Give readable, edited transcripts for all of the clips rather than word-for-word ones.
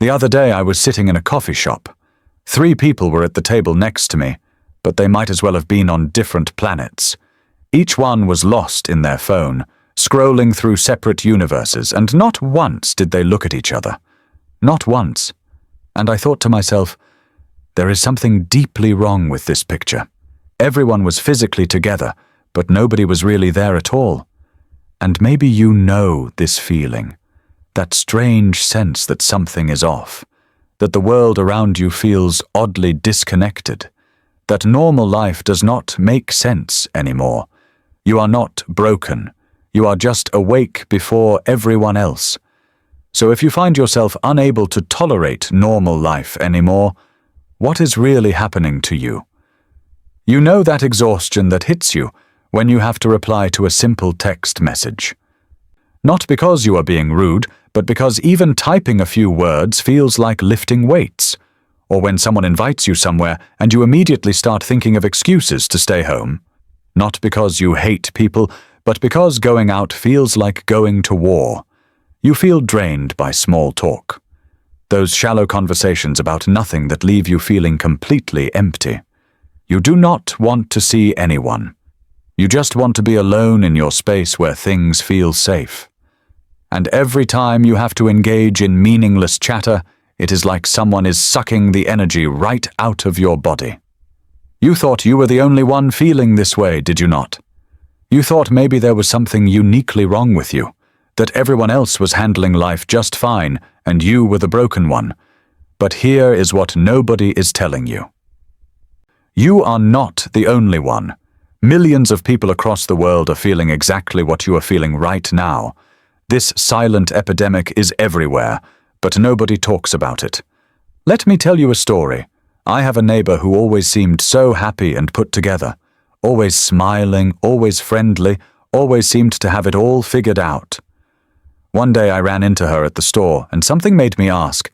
The other day I was sitting in a coffee shop. 3 people were at the table next to me, but they might as well have been on different planets. Each one was lost in their phone, scrolling through separate universes, and not once did they look at each other. Not once. And I thought to myself, there is something deeply wrong with this picture. Everyone was physically together, but nobody was really there at all. And maybe you know this feeling, that strange sense that something is off, that the world around you feels oddly disconnected, that normal life does not make sense anymore. You are not broken. You are just awake before everyone else. So if you find yourself unable to tolerate normal life anymore, what is really happening to you? You know that exhaustion that hits you when you have to reply to a simple text message. Not because you are being rude, but because even typing a few words feels like lifting weights. Or when someone invites you somewhere and you immediately start thinking of excuses to stay home. Not because you hate people, but because going out feels like going to war. You feel drained by small talk. Those shallow conversations about nothing that leave you feeling completely empty. You do not want to see anyone. You just want to be alone in your space where things feel safe. And every time you have to engage in meaningless chatter, it is like someone is sucking the energy right out of your body. You thought you were the only one feeling this way, did you not? You thought maybe there was something uniquely wrong with you, that everyone else was handling life just fine and you were the broken one. But here is what nobody is telling you. You are not the only one. Millions of people across the world are feeling exactly what you are feeling right now. This silent epidemic is everywhere, but nobody talks about it. Let me tell you a story. I have a neighbor who always seemed so happy and put together, always smiling, always friendly, always seemed to have it all figured out. One day I ran into her at the store and something made me ask,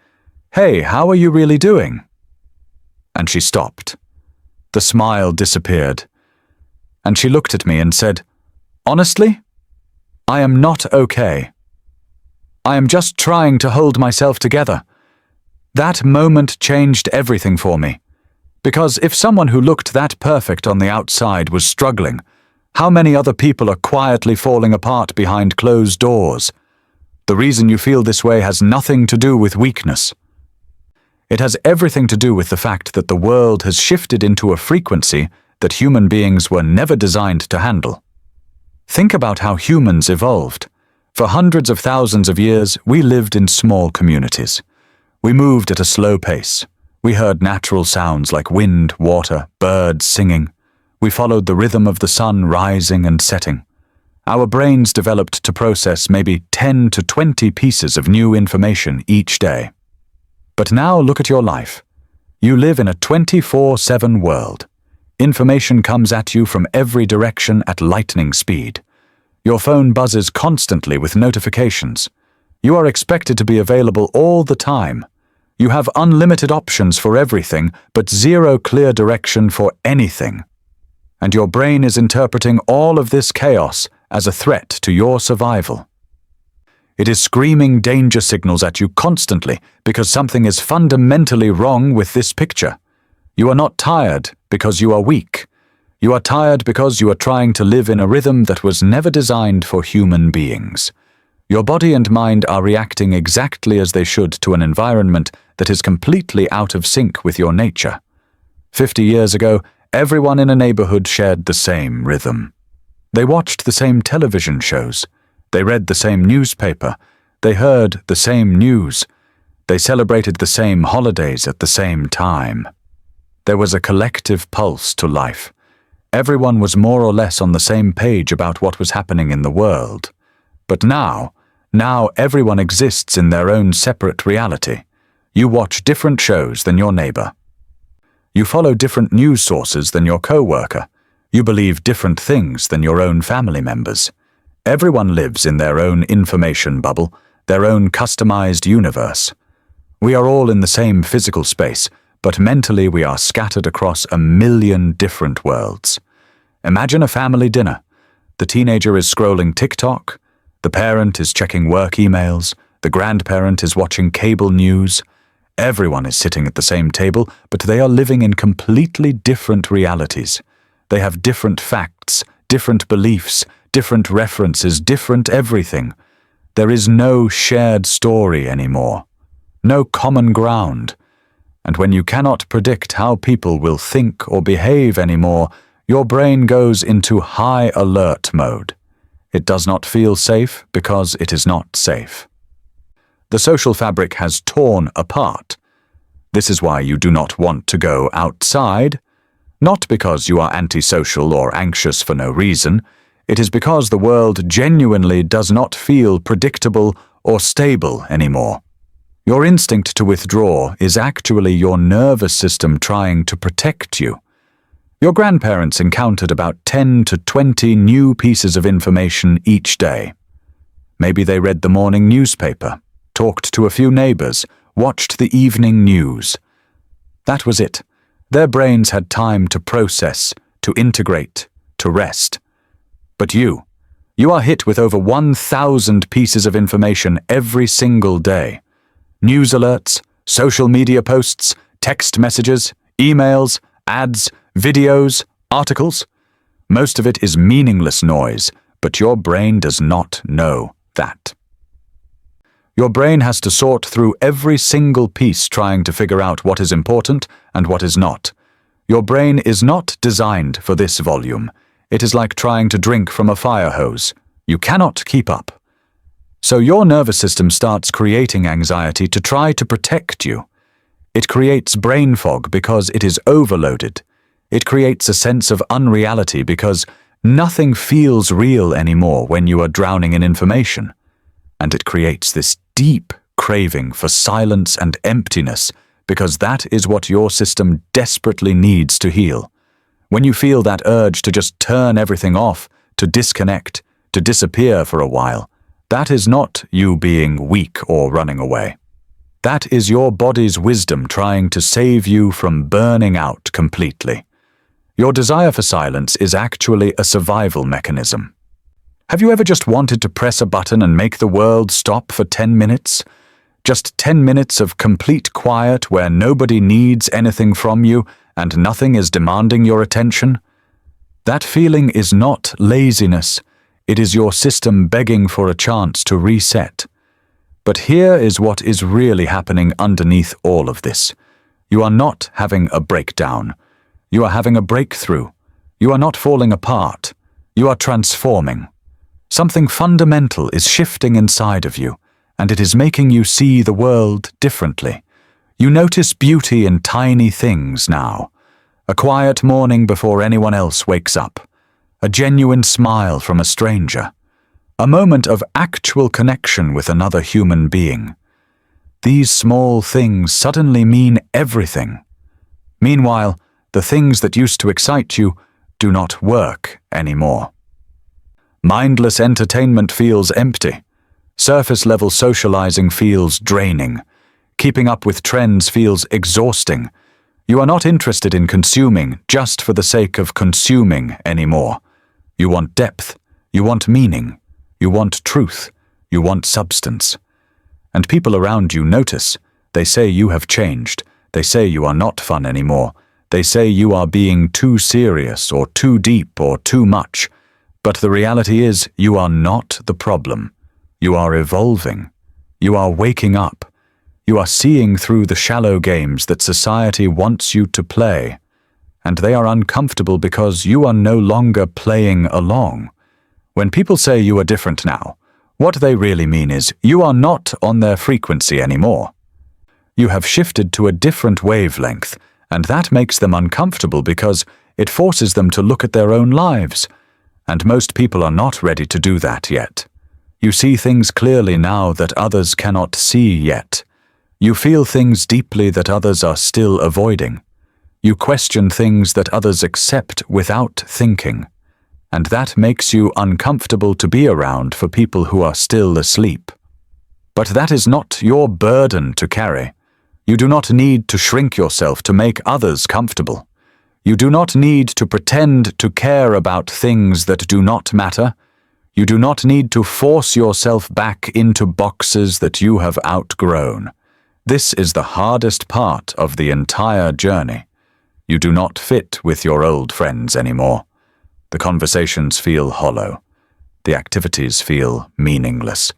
"Hey, how are you really doing?" And she stopped. The smile disappeared. And she looked at me and said, "Honestly, I am not okay. I am just trying to hold myself together." That moment changed everything for me. Because if someone who looked that perfect on the outside was struggling, how many other people are quietly falling apart behind closed doors? The reason you feel this way has nothing to do with weakness. It has everything to do with the fact that the world has shifted into a frequency that human beings were never designed to handle. Think about how humans evolved. For hundreds of thousands of years, we lived in small communities. We moved at a slow pace. We heard natural sounds like wind, water, birds singing. We followed the rhythm of the sun rising and setting. Our brains developed to process maybe 10 to 20 pieces of new information each day. But now look at your life. You live in a 24/7 world. Information comes at you from every direction at lightning speed. Your phone buzzes constantly with notifications. You are expected to be available all the time. You have unlimited options for everything, but zero clear direction for anything. And your brain is interpreting all of this chaos as a threat to your survival. It is screaming danger signals at you constantly because something is fundamentally wrong with this picture. You are not tired because you are weak. You are tired because you are trying to live in a rhythm that was never designed for human beings. Your body and mind are reacting exactly as they should to an environment that is completely out of sync with your nature. 50 years ago, everyone in a neighborhood shared the same rhythm. They watched the same television shows. They read the same newspaper. They heard the same news. They celebrated the same holidays at the same time. There was a collective pulse to life. Everyone was more or less on the same page about what was happening in the world. But now everyone exists in their own separate reality. You watch different shows than your neighbor. You follow different news sources than your co-worker. You believe different things than your own family members. Everyone lives in their own information bubble, their own customized universe. We are all in the same physical space, but mentally we are scattered across a million different worlds. Imagine a family dinner. The teenager is scrolling TikTok, the parent is checking work emails, the grandparent is watching cable news, Everyone is sitting at the same table, but they are living in completely different realities. They have different facts, different beliefs, different references, different everything. There is no shared story anymore, no common ground. And when you cannot predict how people will think or behave anymore, your brain goes into high alert mode. It does not feel safe because it is not safe. The social fabric has torn apart. This is why you do not want to go outside, not because you are antisocial or anxious for no reason. It is because the world genuinely does not feel predictable or stable anymore. Your instinct to withdraw is actually your nervous system trying to protect you. Your grandparents encountered about 10 to 20 new pieces of information each day. Maybe they read the morning newspaper, talked to a few neighbors, watched the evening news. That was it. Their brains had time to process, to integrate, to rest. But you are hit with over 1,000 pieces of information every single day. News alerts, social media posts, text messages, emails, ads, videos, articles. Most of it is meaningless noise, but your brain does not know that. Your brain has to sort through every single piece trying to figure out what is important and what is not. Your brain is not designed for this volume. It is like trying to drink from a fire hose. You cannot keep up. So your nervous system starts creating anxiety to try to protect you. It creates brain fog because it is overloaded. It creates a sense of unreality because nothing feels real anymore when you are drowning in information. And it creates this deep craving for silence and emptiness because that is what your system desperately needs to heal. When you feel that urge to just turn everything off, to disconnect, to disappear for a while, that is not you being weak or running away. That is your body's wisdom trying to save you from burning out completely. Your desire for silence is actually a survival mechanism. Have you ever just wanted to press a button and make the world stop for 10 minutes? Just 10 minutes of complete quiet where nobody needs anything from you and nothing is demanding your attention? That feeling is not laziness. It is your system begging for a chance to reset. But here is what is really happening underneath all of this. You are not having a breakdown. You are having a breakthrough. You are not falling apart. You are transforming. Something fundamental is shifting inside of you, and it is making you see the world differently. You notice beauty in tiny things now. A quiet morning before anyone else wakes up. A genuine smile from a stranger. A moment of actual connection with another human being. These small things suddenly mean everything. Meanwhile, the things that used to excite you do not work anymore. Mindless entertainment feels empty. Surface-level socializing feels draining. Keeping up with trends feels exhausting. You are not interested in consuming just for the sake of consuming anymore. You want depth. You want meaning. You want truth. You want substance. And people around you notice. They say you have changed. They say you are not fun anymore. They say you are being too serious or too deep or too much. But the reality is you are not the problem. You are evolving. You are waking up. You are seeing through the shallow games that society wants you to play. And they are uncomfortable because you are no longer playing along. When people say you are different now, what they really mean is you are not on their frequency anymore. You have shifted to a different wavelength, and that makes them uncomfortable because it forces them to look at their own lives. And most people are not ready to do that yet. You see things clearly now that others cannot see yet. You feel things deeply that others are still avoiding. You question things that others accept without thinking. And that makes you uncomfortable to be around for people who are still asleep. But that is not your burden to carry. You do not need to shrink yourself to make others comfortable. You do not need to pretend to care about things that do not matter. You do not need to force yourself back into boxes that you have outgrown. This is the hardest part of the entire journey. You do not fit with your old friends anymore. The conversations feel hollow. The activities feel meaningless.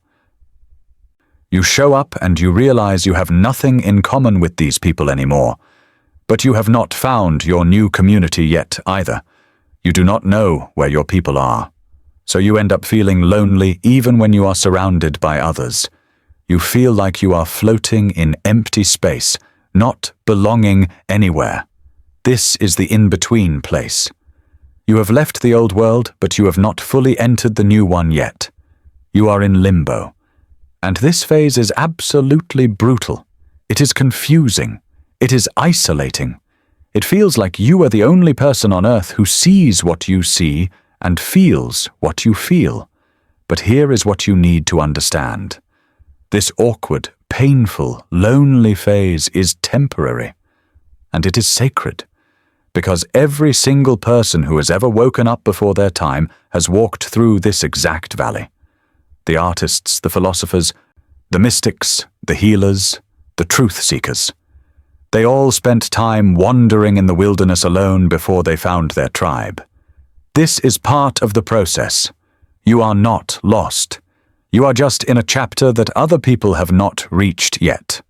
You show up and you realize you have nothing in common with these people anymore. But you have not found your new community yet either. You do not know where your people are. So you end up feeling lonely even when you are surrounded by others. You feel like you are floating in empty space, not belonging anywhere. This is the in-between place. You have left the old world, but you have not fully entered the new one yet. You are in limbo. And this phase is absolutely brutal. It is confusing. It is isolating. It feels like you are the only person on earth who sees what you see and feels what you feel. But here is what you need to understand. This awkward, painful, lonely phase is temporary. And it is sacred. Because every single person who has ever woken up before their time has walked through this exact valley. The artists, the philosophers, the mystics, the healers, the truth-seekers. They all spent time wandering in the wilderness alone before they found their tribe. This is part of the process. You are not lost. You are just in a chapter that other people have not reached yet.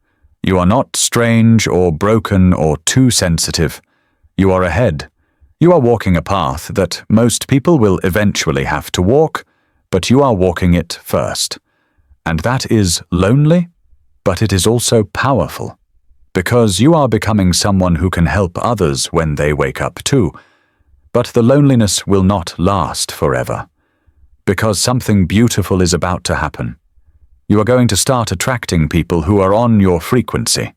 You are not strange or broken or too sensitive. You are ahead. You are walking a path that most people will eventually have to walk, but you are walking it first. And that is lonely, but it is also powerful. Because you are becoming someone who can help others when they wake up too. But the loneliness will not last forever. Because something beautiful is about to happen. You are going to start attracting people who are on your frequency.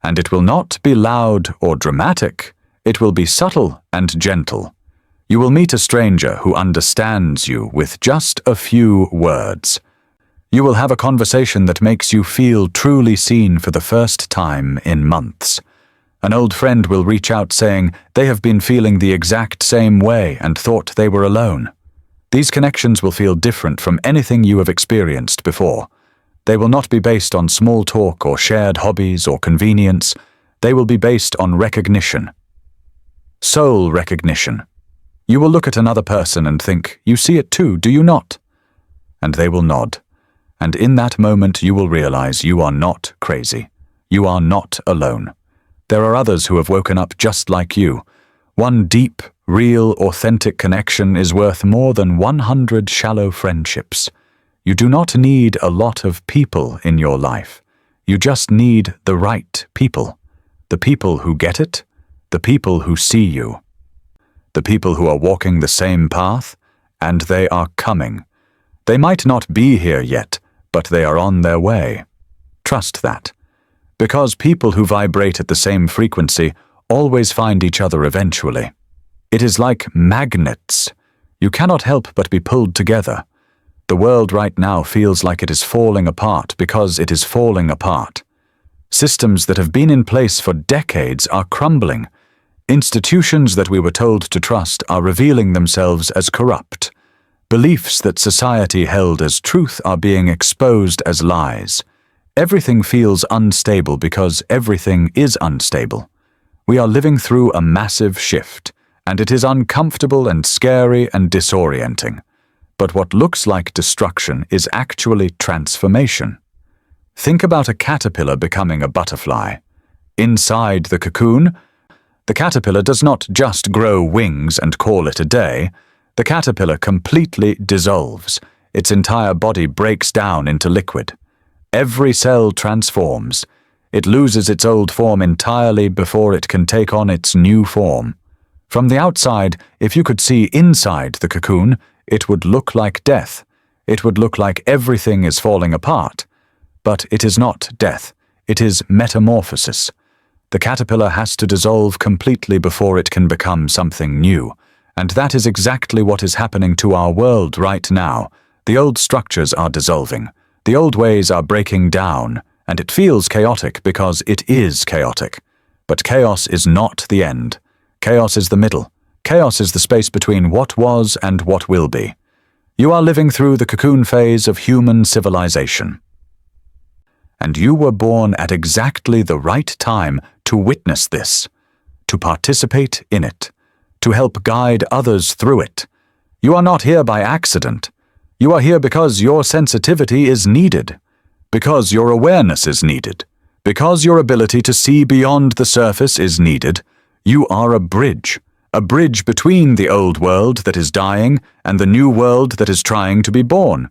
And it will not be loud or dramatic. It will be subtle and gentle. You will meet a stranger who understands you with just a few words. You will have a conversation that makes you feel truly seen for the first time in months. An old friend will reach out saying they have been feeling the exact same way and thought they were alone. These connections will feel different from anything you have experienced before. They will not be based on small talk or shared hobbies or convenience. They will be based on recognition. Soul recognition. You will look at another person and think, "You see it too, do you not?" And they will nod. And in that moment you will realize you are not crazy. You are not alone. There are others who have woken up just like you. One deep, real, authentic connection is worth more than 100 shallow friendships. You do not need a lot of people in your life. You just need the right people. The people who get it. The people who see you. The people who are walking the same path, and they are coming. They might not be here yet, but they are on their way. Trust that. Because people who vibrate at the same frequency always find each other eventually. It is like magnets. You cannot help but be pulled together. The world right now feels like it is falling apart because it is falling apart. Systems that have been in place for decades are crumbling. Institutions that we were told to trust are revealing themselves as corrupt. Beliefs that society held as truth are being exposed as lies. Everything feels unstable because everything is unstable. We are living through a massive shift, and it is uncomfortable and scary and disorienting. But what looks like destruction is actually transformation. Think about a caterpillar becoming a butterfly. Inside the cocoon, the caterpillar does not just grow wings and call it a day. The caterpillar completely dissolves. Its entire body breaks down into liquid. Every cell transforms. It loses its old form entirely before it can take on its new form. From the outside, if you could see inside the cocoon, it would look like death. It would look like everything is falling apart. But it is not death. It is metamorphosis. The caterpillar has to dissolve completely before it can become something new. And that is exactly what is happening to our world right now. The old structures are dissolving. The old ways are breaking down, and it feels chaotic because it is chaotic. But chaos is not the end. Chaos is the middle. Chaos is the space between what was and what will be. You are living through the cocoon phase of human civilization. and you were born at exactly the right time to witness this, to participate in it, to help guide others through it. You are not here by accident. You are here because your sensitivity is needed, because your awareness is needed, because your ability to see beyond the surface is needed. You are a bridge between the old world that is dying and the new world that is trying to be born.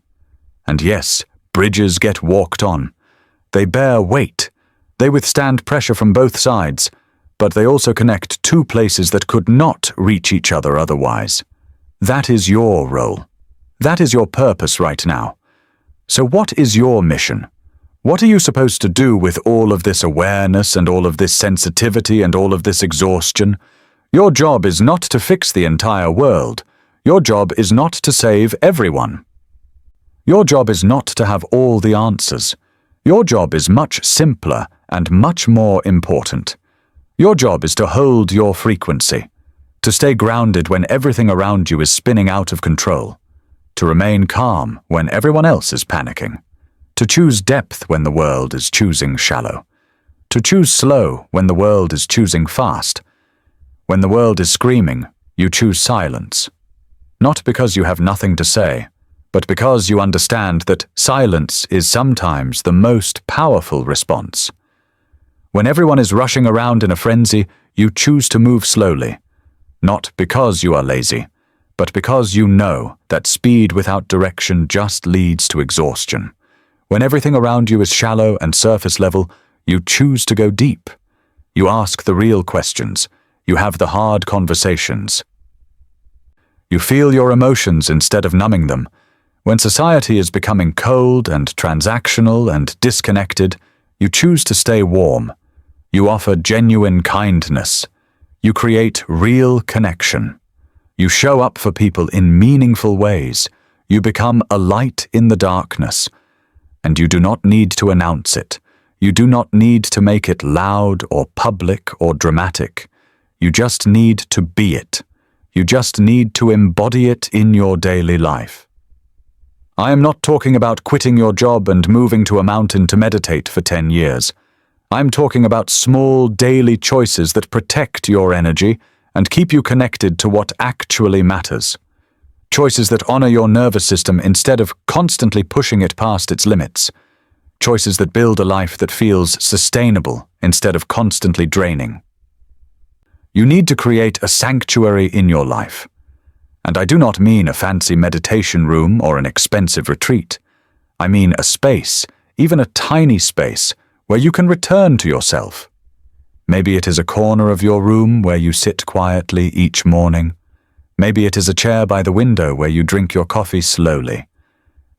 And yes, bridges get walked on. They bear weight. They withstand pressure from both sides, but they also connect two places that could not reach each other otherwise. That is your role. That is your purpose right now. So what is your mission? What are you supposed to do with all of this awareness and all of this sensitivity and all of this exhaustion? Your job is not to fix the entire world. Your job is not to save everyone. Your job is not to have all the answers. Your job is much simpler and much more important. Your job is to hold your frequency, to stay grounded when everything around you is spinning out of control, to remain calm when everyone else is panicking, to choose depth when the world is choosing shallow, to choose slow when the world is choosing fast. When the world is screaming, you choose silence. Not because you have nothing to say, but because you understand that silence is sometimes the most powerful response. When everyone is rushing around in a frenzy, you choose to move slowly, not because you are lazy, but because you know that speed without direction just leads to exhaustion. When everything around you is shallow and surface level, you choose to go deep. You ask the real questions. You have the hard conversations. You feel your emotions instead of numbing them. When society is becoming cold and transactional and disconnected, you choose to stay warm. You offer genuine kindness. You create real connection. You show up for people in meaningful ways. You become a light in the darkness. And you do not need to announce it. You do not need to make it loud or public or dramatic. You just need to be it. You just need to embody it in your daily life. I am not talking about quitting your job and moving to a mountain to meditate for 10 years. I'm talking about small daily choices that protect your energy and keep you connected to what actually matters. Choices that honor your nervous system instead of constantly pushing it past its limits. Choices that build a life that feels sustainable instead of constantly draining. You need to create a sanctuary in your life. And I do not mean a fancy meditation room or an expensive retreat. I mean a space, even a tiny space, where you can return to yourself. Maybe it is a corner of your room where you sit quietly each morning. Maybe it is a chair by the window where you drink your coffee slowly.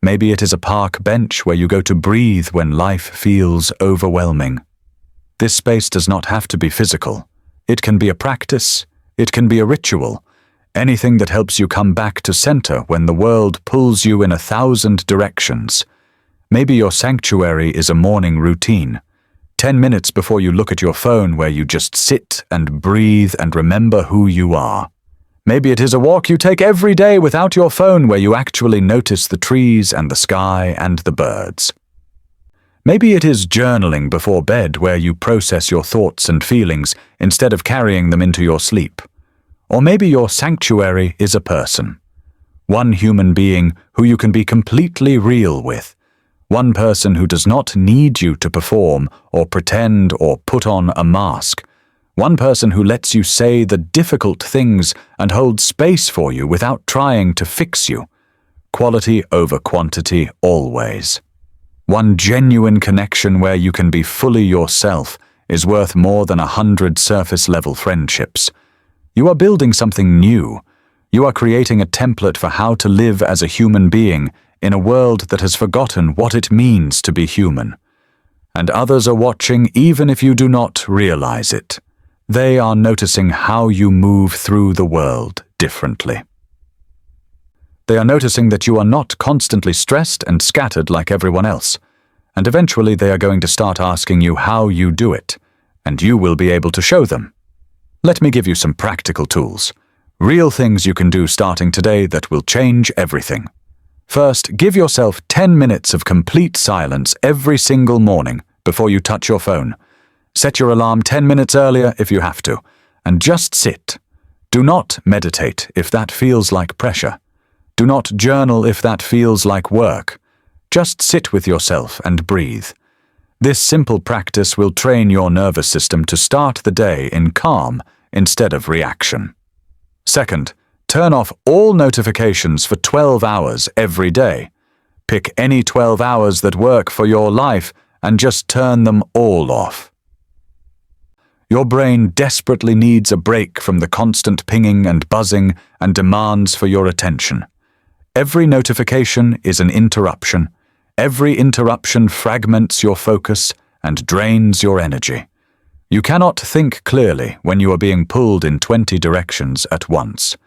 Maybe it is a park bench where you go to breathe when life feels overwhelming. This space does not have to be physical. It can be a practice. It can be a ritual. Anything that helps you come back to center when the world pulls you in 1,000 directions. Maybe your sanctuary is a morning routine. 10 minutes before you look at your phone where you just sit and breathe and remember who you are. Maybe it is a walk you take every day without your phone where you actually notice the trees and the sky and the birds. Maybe it is journaling before bed where you process your thoughts and feelings instead of carrying them into your sleep. Or maybe your sanctuary is a person. One human being who you can be completely real with. One person who does not need you to perform or pretend or put on a mask. One person who lets you say the difficult things and hold space for you without trying to fix you. Quality over quantity always. One genuine connection where you can be fully yourself is worth more than 100 surface-level friendships. You are building something new. You are creating a template for how to live as a human being in a world that has forgotten what it means to be human. And others are watching even if you do not realize it. They are noticing how you move through the world differently. They are noticing that you are not constantly stressed and scattered like everyone else. And eventually they are going to start asking you how you do it, and you will be able to show them. Let me give you some practical tools. Real things you can do starting today that will change everything. First, give yourself 10 minutes of complete silence every single morning before you touch your phone. Set your alarm 10 minutes earlier if you have to, and just sit. Do not meditate if that feels like pressure. Do not journal if that feels like work. Just sit with yourself and breathe. This simple practice will train your nervous system to start the day in calm instead of reaction. Second, turn off all notifications for 12 hours every day. Pick any 12 hours that work for your life and just turn them all off. Your brain desperately needs a break from the constant pinging and buzzing and demands for your attention. Every notification is an interruption. Every interruption fragments your focus and drains your energy. You cannot think clearly when you are being pulled in 20 directions at once.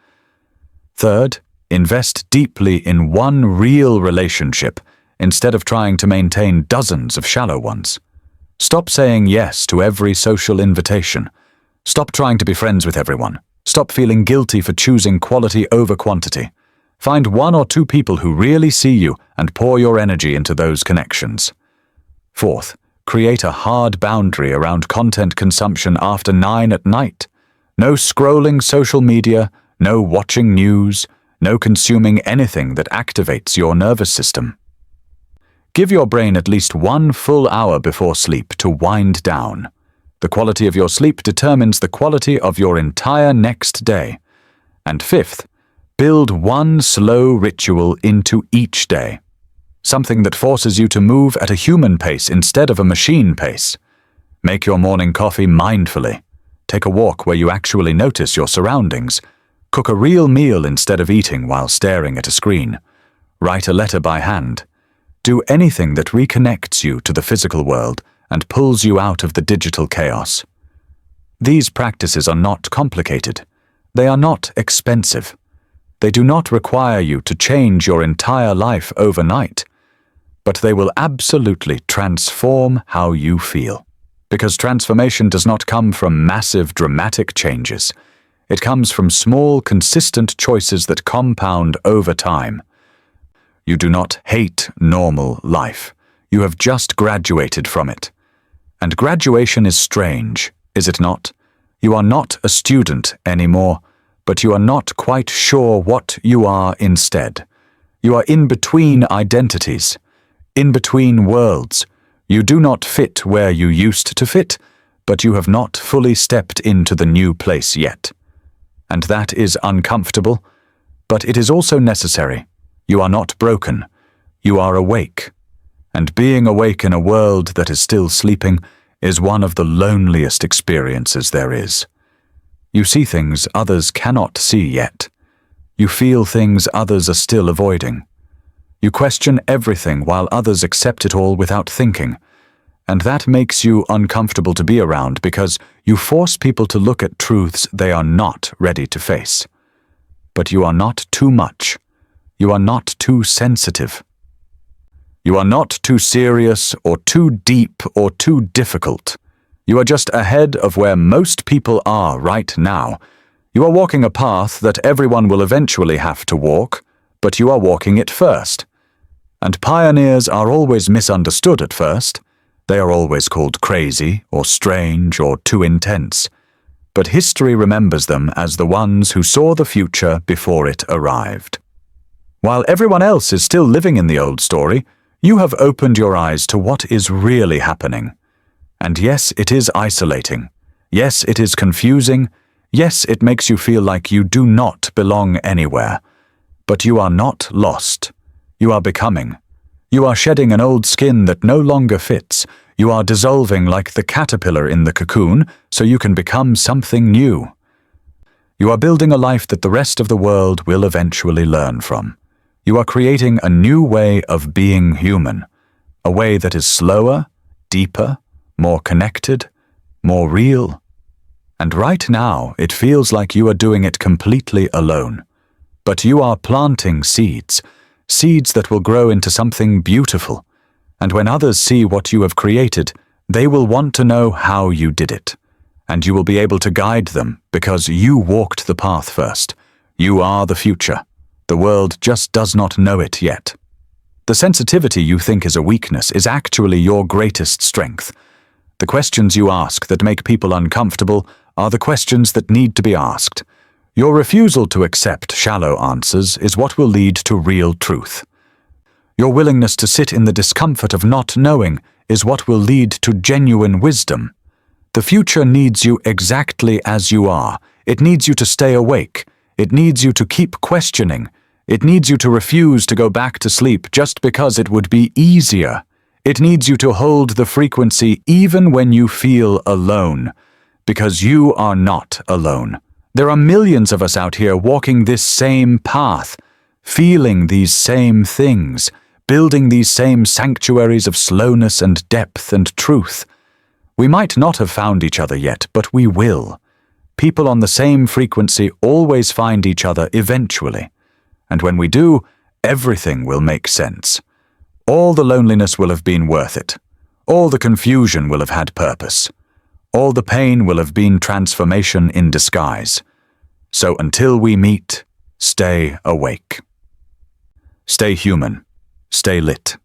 Third, invest deeply in one real relationship instead of trying to maintain dozens of shallow ones. Stop saying yes to every social invitation. Stop trying to be friends with everyone. Stop feeling guilty for choosing quality over quantity. Find one or two people who really see you and pour your energy into those connections. Fourth, create a hard boundary around content consumption after 9 at night. No scrolling social media, no watching news, no consuming anything that activates your nervous system. Give your brain at least 1 full hour before sleep to wind down. The quality of your sleep determines the quality of your entire next day. And fifth, build one slow ritual into each day. Something that forces you to move at a human pace instead of a machine pace. Make your morning coffee mindfully. Take a walk where you actually notice your surroundings. Cook a real meal instead of eating while staring at a screen. Write a letter by hand. Do anything that reconnects you to the physical world and pulls you out of the digital chaos. These practices are not complicated. They are not expensive. They do not require you to change your entire life overnight, but they will absolutely transform how you feel. Because transformation does not come from massive, dramatic changes. It comes from small, consistent choices that compound over time. You do not hate normal life. You have just graduated from it. And graduation is strange, is it not? You are not a student anymore, but you are not quite sure what you are instead. You are in between identities, in between worlds. You do not fit where you used to fit, but you have not fully stepped into the new place yet. And that is uncomfortable, but it is also necessary. You are not broken. You are awake. And being awake in a world that is still sleeping is one of the loneliest experiences there is. You see things others cannot see yet. You feel things others are still avoiding. You question everything while others accept it all without thinking. And that makes you uncomfortable to be around because you force people to look at truths they are not ready to face. But you are not too much. You are not too sensitive. You are not too serious or too deep or too difficult. You are just ahead of where most people are right now. You are walking a path that everyone will eventually have to walk, but you are walking it first. And pioneers are always misunderstood at first. They are always called crazy or strange or too intense. But history remembers them as the ones who saw the future before it arrived. While everyone else is still living in the old story, you have opened your eyes to what is really happening. And yes, it is isolating. Yes, it is confusing. Yes, it makes you feel like you do not belong anywhere. But you are not lost. You are becoming. You are shedding an old skin that no longer fits. You are dissolving like the caterpillar in the cocoon so you can become something new. You are building a life that the rest of the world will eventually learn from. You are creating a new way of being human, a way that is slower, deeper, more connected, more real. And right now, it feels like you are doing it completely alone. But you are planting seeds, seeds that will grow into something beautiful. And when others see what you have created, they will want to know how you did it. And you will be able to guide them because you walked the path first. You are the future. The world just does not know it yet. The sensitivity you think is a weakness is actually your greatest strength. The questions you ask that make people uncomfortable are the questions that need to be asked. Your refusal to accept shallow answers is what will lead to real truth. Your willingness to sit in the discomfort of not knowing is what will lead to genuine wisdom. The future needs you exactly as you are. It needs you to stay awake. It needs you to keep questioning. It needs you to refuse to go back to sleep just because it would be easier. It needs you to hold the frequency even when you feel alone, because you are not alone. There are millions of us out here walking this same path, feeling these same things, building these same sanctuaries of slowness and depth and truth. We might not have found each other yet, but we will. People on the same frequency always find each other eventually. And when we do, everything will make sense. All the loneliness will have been worth it. All the confusion will have had purpose. All the pain will have been transformation in disguise. So until we meet, stay awake. Stay human. Stay lit.